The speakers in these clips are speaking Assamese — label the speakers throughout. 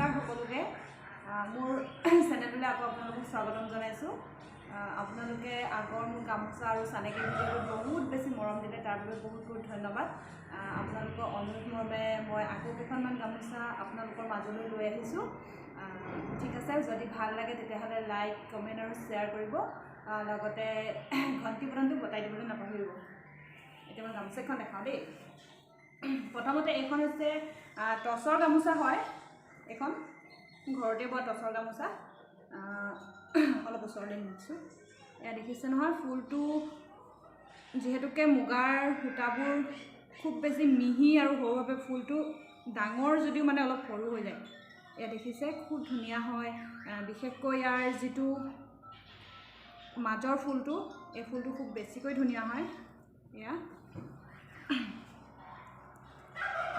Speaker 1: নমস্কাৰ সকলোকে মোৰ চেনেললৈ আকৌ আপোনালোকক স্বাগতম জনাইছোঁ। আপোনালোকে আগৰ মোৰ গামোচা আৰু চানেকি ভিডিঅ'টো বহুত বেছি মৰম দিলে, তাৰ বাবে বহুত বহুত ধন্যবাদ। আপোনালোকৰ অনুৰোধ মৰ্মে মই আকৌ কেইখনমান গামোচা আপোনালোকৰ মাজলৈ লৈ আহিছোঁ। ঠিক আছে, যদি ভাল লাগে তেতিয়াহ'লে লাইক, কমেণ্ট আৰু শ্বেয়াৰ কৰিব, লগতে ঘণ্টি বটনটো বটাই দিবলৈ নাপাহৰিব। এতিয়া মই গামোচাখন দেখাওঁ দেই। প্ৰথমতে এইখন হৈছে টচৰ গামোচা হয়। এইখন ঘৰতে বোৱা টচৰ গামোচা। অলপ ওচৰলৈ নিছোঁ, এয়া দেখিছে নহয়। ফুলটো যিহেতুকে মুগাৰ সূতাবোৰ খুব বেছি মিহি আৰু সৰুভাৱে ফুলটো ডাঙৰ যদিও মানে অলপ সৰু হৈ যায়। এয়া দেখিছে খুব ধুনীয়া হয়। বিশেষকৈ ইয়াৰ যিটো মাজৰ ফুলটো, এই ফুলটো খুব বেছিকৈ ধুনীয়া হয়। এয়া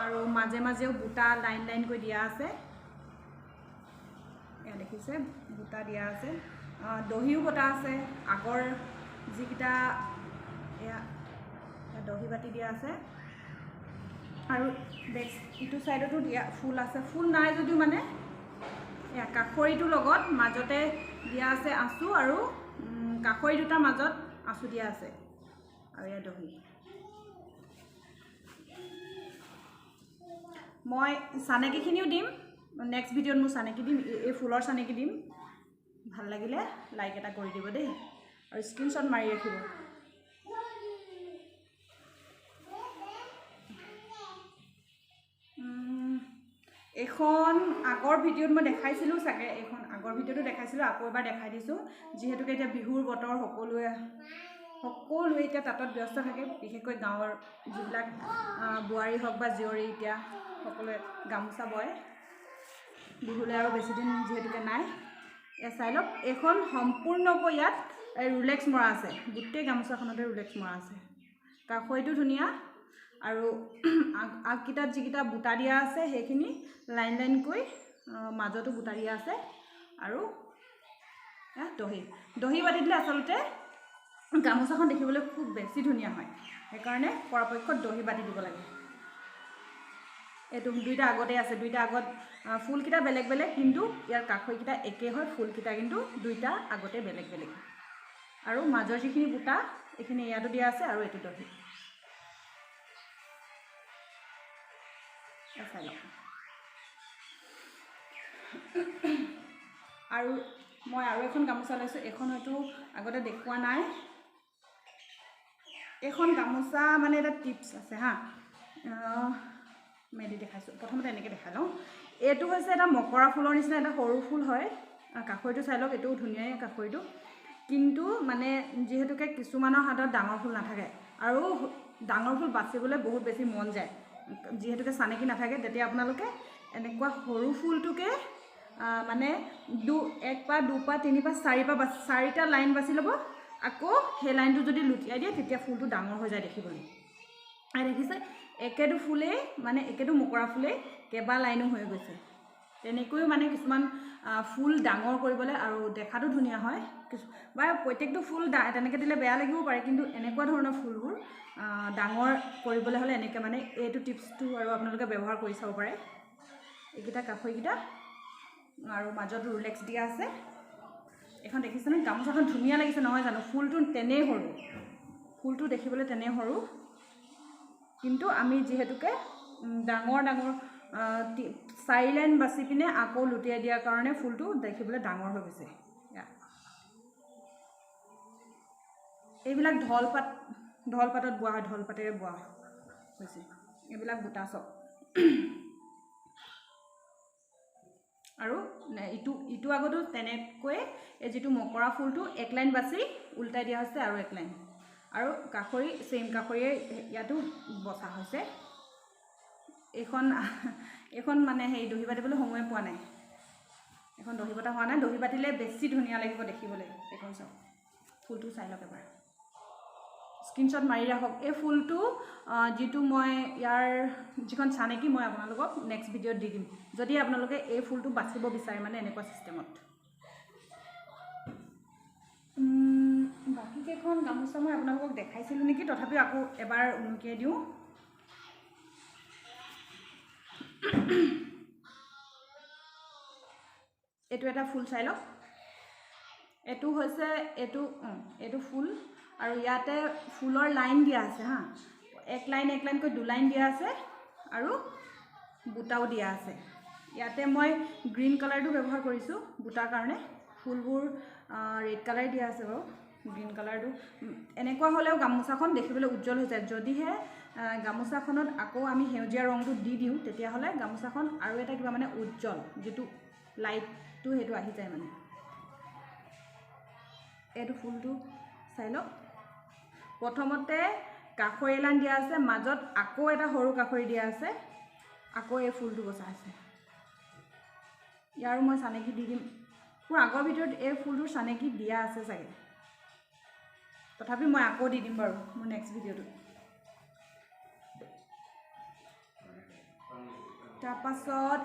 Speaker 1: আৰু মাজে মাজেও বুটা লাইন লাইনকৈ দিয়া আছে। এয়া দেখিছে বুটা দিয়া আছে, দহিও বটা আছে। আগৰ যিকেইটা এয়া দহি বাতি দিয়া আছে আৰু ইটো ছাইডতো দিয়া ফুল আছে। ফুল নাই যদিও মানে এয়া কাষৰীটোৰ লগত মাজতে দিয়া আছে আঁচু, আৰু কাষৰী দুটাৰ মাজত আঁচু দিয়া আছে, আৰু এয়া দহি। মই চানেকিখিনিও দিম, নেক্সট ভিডিঅ'ত মোৰ চানেকি দিম, এই ফুলৰ চানেকি দিম। ভাল লাগিলে লাইক এটা কৰি দিব দেই, আৰু স্ক্ৰীনশ্বট মাৰি ৰাখিব। এইখন আগৰ ভিডিঅ'ত মই দেখাইছিলোঁ চাগে, এইখন আগৰ ভিডিঅ'টো দেখাইছিলোঁ, আকৌ এবাৰ দেখাই দিছোঁ। যিহেতুকে এতিয়া বিহুৰ বতৰ, সকলোৱে এতিয়া তাঁতত ব্যস্ত থাকে। বিশেষকৈ গাঁৱৰ যিবিলাক বোৱাৰী হওক বা জীয়ৰী, এতিয়া সকলোৱে গামোচা বয় বিহুলৈ, আৰু বেছিদিন যিহেতুকে নাই। এয়া চাই লওক, এইখন সম্পূৰ্ণকৈ ইয়াত ৰুলেক্স মৰা আছে। গোটেই গামোচাখনতে ৰুলেক্স মৰা আছে। কাষৰীটো ধুনীয়া, আৰু আগকেইটাত যিকেইটা বুটা দিয়া আছে সেইখিনি লাইন লাইনকৈ মাজতো বুটা দিয়া আছে। আৰু দহি বাতি দিলে আচলতে গামোচাখন দেখিবলৈ খুব বেছি ধুনীয়া হয়। সেইকাৰণে পৰাপক্ষত দহি বাতি দিব লাগে। এইটো দুইটা আগতে আছে, দুইটা আগত ফুলকেইটা বেলেগ বেলেগ, কিন্তু ইয়াৰ কাষৰীকেইটা একেই হয়। ফুলকেইটা কিন্তু দুইটা আগতে বেলেগ বেলেগ। আৰু মাজৰ যিখিনি বুটা এইখিনি ইয়াতো দিয়া আছে, আৰু এইটো দহি। চাই লওক। আৰু মই আৰু এখন গামোচা লৈছোঁ। এইখন হয়তো আগতে দেখুওৱা নাই। এইখন গামোচা মানে এটা টিপছ আছে হা, মেলি দেখাইছোঁ। প্ৰথমতে এনেকৈ দেখাই লওঁ। এইটো হৈছে এটা মকৰা ফুলৰ নিচিনা এটা সৰু ফুল হয়। কাষৰীটো চাই লওক, এইটোও ধুনীয়াই কাষৰীটো। কিন্তু মানে যিহেতুকে কিছুমানৰ হাতত ডাঙৰ ফুল নাথাকে, আৰু ডাঙৰ ফুল বাচিবলৈ বহুত বেছি মন যায়, যিহেতুকে চানেকি নাথাকে, তেতিয়া আপোনালোকে এনেকুৱা সৰু ফুলটোকে মানে এক পা, দুপা, তিনিপা, চাৰিটা লাইন বাছি ল'ব। আকৌ সেই লাইনটো যদি লুটিয়াই দিয়ে, তেতিয়া ফুলটো ডাঙৰ হৈ যায় দেখিবলৈ। আৰু দেখিছে একেটো ফুলেই, মানে একেটো মকৰা ফুলেই কেইবা লাইনো হৈ গৈছে। তেনেকৈও মানে কিছুমান ফুল ডাঙৰ কৰিবলৈ আৰু দেখাটো ধুনীয়া হয়। বা প্ৰত্যেকটো ফুল তেনেকৈ দিলে বেয়া লাগিবও পাৰে, কিন্তু এনেকুৱা ধৰণৰ ফুলবোৰ ডাঙৰ কৰিবলৈ হ'লে এনেকৈ মানে এইটো টিপছটো আৰু আপোনালোকে ব্যৱহাৰ কৰি চাব পাৰে। এইকেইটা কাষৰীকেইটা, আৰু মাজত ৰুলেক্স দিয়া আছে। এইখন দেখিছেনে? গামোচাখন ধুনীয়া লাগিছে নহয় জানো? ফুলটো তেনেই সৰু, ফুলটো দেখিবলৈ তেনেই সৰু, কিন্তু আমি যিহেতুকে ডাঙৰ ডাঙৰ 4 লাইন বাচি পিনে আকৌ লুটিয়াই দিয়াৰ কাৰণে ফুলটো দেখিবলৈ ডাঙৰ হৈ গৈছে। এইবিলাক ঢলপাতত বোৱা হয়, ঢলপাতেৰে বোৱা হৈছে এইবিলাক বুটা চব। আৰু ইটো আগতো তেনেকৈ এই যিটো মকৰা ফুলটো এক লাইন বাছি উল্টাই দিয়া হৈছে, আৰু এক লাইন, আৰু কাষৰী চেম কাষৰীয়ে ইয়াতো বচা হৈছে। এইখন মানে দহি বাতিবলৈ সময় পোৱা নাই। এখন দহি বটা হোৱা নাই। দহি বাতিলে বেছি ধুনীয়া লাগিব দেখিবলৈ। এইখন চাওক, ফুলটো চাই লওক এবাৰ, স্ক্ৰীনশ্বট মাৰি ৰাখক। এই ফুলটো যিটো মই ইয়াৰ যিখন চানেকি, মই আপোনালোকক নেক্সট ভিডিঅ'ত দি দিম, যদি আপোনালোকে এই ফুলটো বাচিব বিচাৰে, মানে এনেকুৱা ছিষ্টেমত। বাকীকেইখন গামোচা মই আপোনালোকক দেখাইছিলোঁ নেকি, তথাপিও আকৌ এবাৰ উনুকিয়াই দিওঁ। এইটো এটা ফুল চাই লওক এইটো হৈছে এইটো ফুল আৰু ইয়াতে ফুলৰ লাইন দিয়া আছে হা এক লাইনকৈ দু লাইন দিয়া আছে আৰু বুটাও দিয়া আছে ইয়াতে মই গ্ৰীণ কালাৰটো ব্যৱহাৰ কৰিছোঁ বুটাৰ কাৰণে ফুলবোৰ ৰেড কালাৰ দিয়া আছে বাৰু গ্ৰীণ কালাৰটো এনেকুৱা হ'লেও গামোচাখন দেখিবলৈ উজ্জ্বল হৈ যায় যদিহে গামোচাখনত আকৌ আমি সেউজীয়া ৰংটো দি দিওঁ তেতিয়াহ'লে গামোচাখন আৰু এটা কিবা মানে উজ্জ্বল যিটো লাইটটো সেইটো আহি যায় মানে এইটো ফুলটো চাই লওক প্ৰথমতে কাষৰী লাইন দিয়া আছে মাজত আকৌ এটা সৰু কাষৰী দিয়া আছে আকৌ এই ফুলটো বচা আছে ইয়াৰো মই চানেকি দি দিম মোৰ আগৰ ভিডিঅ'ত এই ফুলটোৰ চানেকি দিয়া আছে চাগে তথাপি মই আকৌ দি দিম বাৰু মোৰ নেক্সট ভিডিঅ'টো তাৰপাছত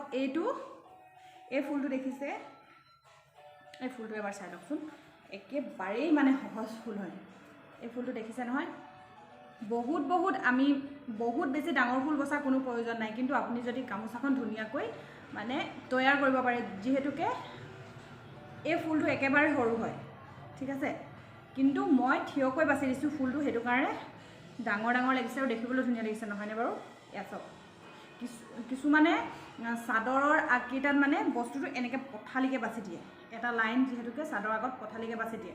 Speaker 1: এই ফুলটো দেখিছে এই ফুলটো এবাৰ চাই লওকচোন একেবাৰেই মানে সহজ ফুল হয় এই ফুলটো দেখিছে নহয় বহুত আমি বহুত বেছি ডাঙৰ ফুল বচাৰ কোনো প্ৰয়োজন নাই কিন্তু আপুনি যদি গামোচাখন ধুনীয়াকৈ মানে তৈয়াৰ কৰিব পাৰে যিহেতুকে এই ফুলটো একেবাৰে সৰু হয় ঠিক আছে কিন্তু মই থিয়কৈ বাছি দিছোঁ ফুলটো সেইটো কাৰণে ডাঙৰ লাগিছে আৰু দেখিবলৈ ধুনীয়া লাগিছে নহয়নে বাৰু এয়া চাওক কিছুমানে চাদৰৰ আগকেইটাত মানে বস্তুটো এনেকৈ পথালিকৈ বাছি দিয়ে এটা লাইন যিহেতুকে চাদৰ আগত পথালিকৈ বাছি দিয়ে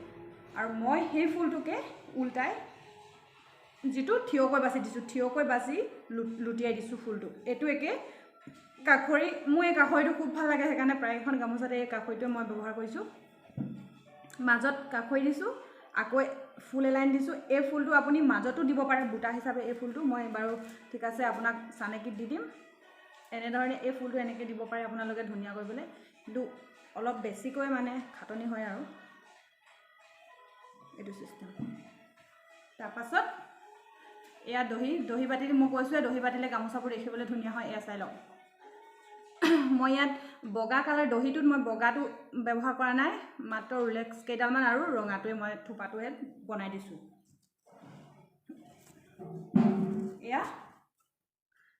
Speaker 1: আৰু মই সেই ফুলটোকে উল্টাই যিটো থিয়কৈ বাছি দিছোঁ থিয়কৈ বাছি লুটিয়াই দিছোঁ ফুলটো এইটো একে কাষৰী মোৰ এই কাষৰীটো খুব ভাল লাগে সেইকাৰণে প্ৰায়খন গামোচাতে এই কাষৰীটোৱে মই ব্যৱহাৰ কৰিছোঁ মাজত কাষৰী দিছোঁ আকৌ ফুল এলাইন দিছোঁ এই ফুলটো আপুনি মাজতো দিব পাৰে বুটা হিচাপে এই ফুলটো মই বাৰু ঠিক আছে আপোনাক চানেকিত দি দিম এনেধৰণে এই ফুলটো এনেকৈ দিব পাৰে আপোনালোকে ধুনীয়া কৰিবলৈ কিন্তু অলপ বেছিকৈ মানে খাটনি হয় আৰু এইটো চিষ্টেম তাৰপাছত এয়া দহি বাতি মই কৈছোঁৱে দহি বাতিলে গামোচাবোৰ দেখিবলৈ ধুনীয়া হয় এয়া চাই লওক মই ইয়াত বগা কালাৰ দহিটোত মই বগাটো ব্যৱহাৰ কৰা নাই মাত্ৰ ৰুলেক্স কেইডালমান আৰু ৰঙাটোৱে মই থোপাটোৱে বনাই দিছোঁ এয়া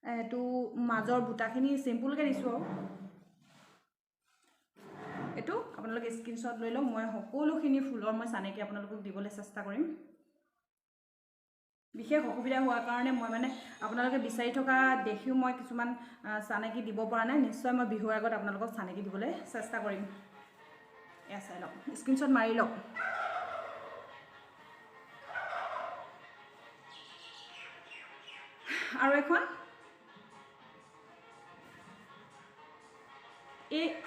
Speaker 1: এইটো মাজৰ বুটাখিনি চিম্পুলকৈ দিছোঁ আৰু এইটো আপোনালোকে স্ক্ৰীনশ্বট লৈ লওক মই সকলোখিনি ফুলৰ মই চানেকি আপোনালোকক দিবলৈ চেষ্টা কৰিম বিশেষ অসুবিধা হোৱাৰ কাৰণে মই মানে আপোনালোকে বিচাৰি থকা দেখিও মই কিছুমান চানেকি দিব পৰা নাই নিশ্চয় মই বিহুৰ আগত আপোনালোকক চানেকি দিবলৈ চেষ্টা কৰিম এয়া চাই লওক স্ক্ৰীনশ্বট মাৰি লওক আৰু এখন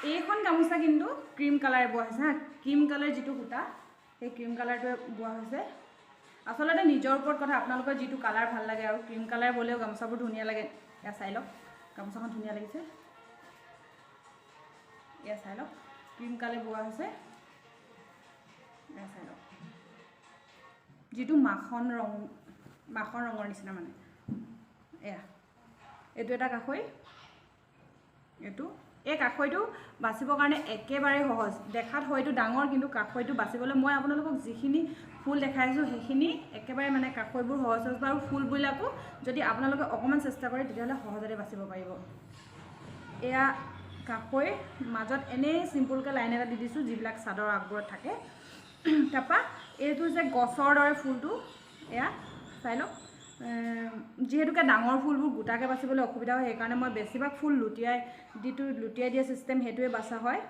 Speaker 1: এইখন গামোচা কিন্তু ক্ৰীম কালাৰ বোৱা হৈছে হা ক্ৰীম কালাৰ যিটো সূতা সেই ক্ৰীম কালাৰটোৱে বোৱা হৈছে আচলতে নিজৰ ওপৰত কথা আপোনালোকৰ যিটো কালাৰ ভাল লাগে আৰু ক্ৰীম কালাৰ বলেও গামোচাবোৰ ধুনীয়া লাগে এয়া চাই লওক গামোচাখন ধুনীয়া লাগিছে এয়া চাই লওক ক্ৰীম কালাৰ বোৱা হৈছে এয়া চাই লওক যিটো মাখন ৰঙৰ নিচিনা মানে এয়া এইটো এটা কাষৈ এইটো এই কাষৈটো বাচিবৰ কাৰণে একেবাৰে সহজ দেখাত হয়তো ডাঙৰ কিন্তু কাষৈটো বাচিবলৈ মই আপোনালোকক যিখিনি ফুল দেখাইছোঁ সেইখিনি একেবাৰে মানে কাষৈবোৰ সহজ আৰু ফুলবিলাকো যদি আপোনালোকে অকণমান চেষ্টা কৰে তেতিয়াহ'লে সহজতে বাচিব পাৰিব এয়া কাষৈ মাজত এনেই চিম্পুলকৈ লাইন এটা দি দিছোঁ যিবিলাক চাদৰ আগবোৰত থাকে তাৰপৰা এইটো যে গছৰ দৰে ফুলটো এয়া চাই লওক যিহেতুকে ডাঙৰ ফুলবোৰ গোটাকৈ বাচিবলৈ অসুবিধা হয় সেইকাৰণে মই বেছিভাগ ফুল লুটিয়াই দিয়া চিষ্টেম সেইটোৱে বাচা হয়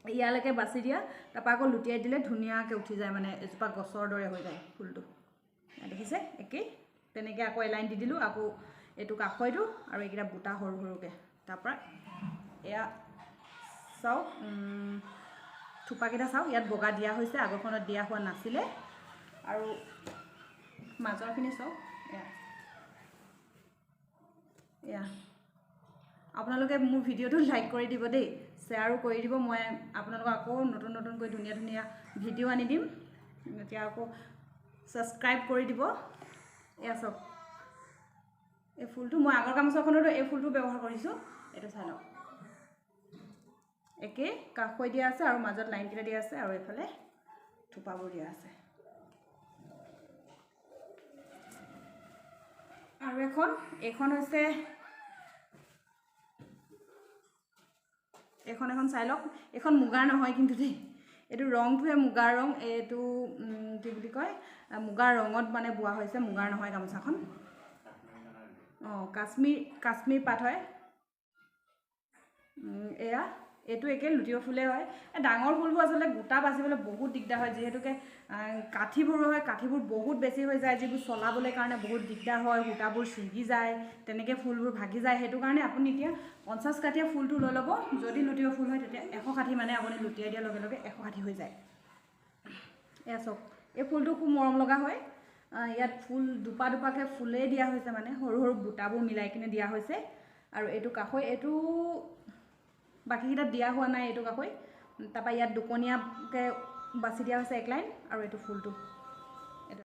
Speaker 1: ইয়ালৈকে বাছি দিয়া তাৰপৰা আকৌ লুটিয়াই দিলে ধুনীয়াকৈ উঠি যায় মানে এজোপা গছৰ দৰে হৈ যায় ফুলটো দেখিছে একেই তেনেকৈ আকৌ এলাইন দি দিলোঁ আকৌ এইটো কাষৈটো আৰু এইকেইটা বুটা সৰুকৈ তাৰপৰা এয়া চাওক থোপাকেইটা চাওক ইয়াত বগা দিয়া হৈছে আগৰখনত দিয়া হোৱা নাছিলে আৰু মাজৰখিনি চাওক এয়া আপোনালোকে মোৰ ভিডিঅ'টো লাইক কৰি দিব দেই শ্বেয়াৰো কৰি দিব মই আপোনালোকক আকৌ নতুনকৈ ধুনীয়া ভিডিঅ' আনি দিম এতিয়া আকৌ ছাবস্ক্ৰাইব কৰি দিব এয়া চাওক এই ফুলটো মই আগৰ গামোচাখনতো এই ফুলটো ব্যৱহাৰ কৰিছোঁ এইটো চাই লওক একে কাষৈ দিয়া আছে আৰু মাজত লাইনকেইটা দিয়া আছে আৰু এইফালে থোপাবোৰ দিয়া আছে আৰু এইখন হৈছে এখন চাই লওক এখন মুগাৰ নহয় কিন্তু দেই এইটো ৰংটোহে মুগাৰ ৰং এইটো কি বুলি কয় মুগাৰ ৰঙত মানে বোৱা হৈছে মুগাৰ নহয় গামোচাখন কাশ্মীৰ পাট হয় এয়া এইটো একে লুটিয় ফুলে হয় ডাঙৰ ফুলবোৰ আচলতে গোটা বাচিবলৈ বহুত দিগদাৰ হয় যিহেতুকে কাঠিবোৰ হয় কাঠিবোৰ বহুত বেছি হৈ যায় যিবোৰ চলাবলৈ কাৰণে বহুত দিগদাৰ হয় সূতাবোৰ ছিগি যায় তেনেকৈ ফুলবোৰ ভাগি যায় সেইটো কাৰণে আপুনি এতিয়া 50 কাঠীয়া ফুলটো লৈ ল'ব যদি লুটিয় ফুল হয় তেতিয়া 100 কাঠি মানে আপুনি লুটিয়াই দিয়াৰ লগে লগে 100 কাঠি হৈ যায় এয়া চাওক এই ফুলটো খুব মৰম লগা হয় ইয়াত ফুল দুপাকৈ ফুলেই দিয়া হৈছে মানে সৰু সৰু বুটাবোৰ মিলাই কিনে দিয়া হৈছে আৰু এইটো কাষৈ এইটো বাকীকেইটাত দিয়া হোৱা নাই এইটো কাষৈ তাৰপৰা ইয়াত দুকণীয়াকৈ বাছি দিয়া হৈছে এক লাইন আৰু এইটো ফুলটো